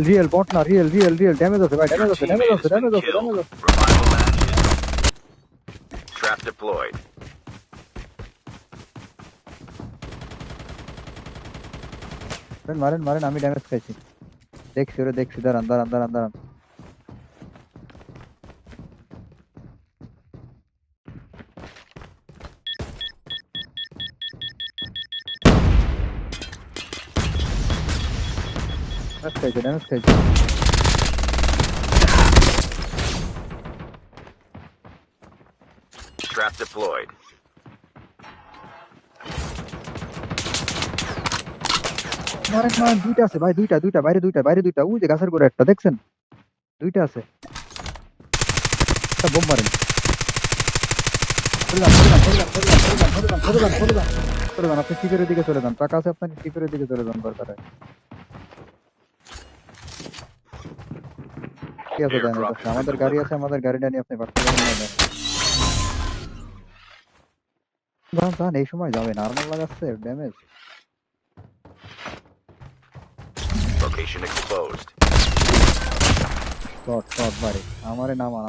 Real বট না, real damage আছে ভাই, Your ড্যামেজ আছে, ড্যামেজ teammate আছে, has been ড্যামেজ আছে, killed. ড্যামেজ আছে। Revival match. Trap deployed. মারেন মারেন, আমি ড্যামেজ খাইছি। দেখছি ওরে দেখছি, দাঁড়ান দাঁড়ান দাঁড়ান দাঁড়ান। ড্যামেজ খাইছে, ড্যামেজ খাইছে। Trap deployed. মারেন মারেন, দুইটা আছে ভাই, দুইটা দুইটা, বাইরে দুইটা, বাইরে দুইটা, ওই যে গাছের করে একটা দেখছেন, দুইটা আছে। একটা বোম মারেন। চলে যান, চলে যান, চলে যান, চলে যান, চলে যান, চলে যান, চলে যান, চলে যান, চলে যান, আপনি শিপের দিকে চলে যান, টাকা আছে আপনাকে, শিপের দিকে চলে যান দরকার হয়। কি আছে ড্যামেজ আছে, আমাদের গাড়ি আছে, আমাদের গাড়িটা নিয়ে আপনি বাড়তে পারেন না। যান যান, এই সময় যাবেন, আর্মার লাগাচ্ছে damage. Location exposed. Shot shot মারে, আমারে নামান।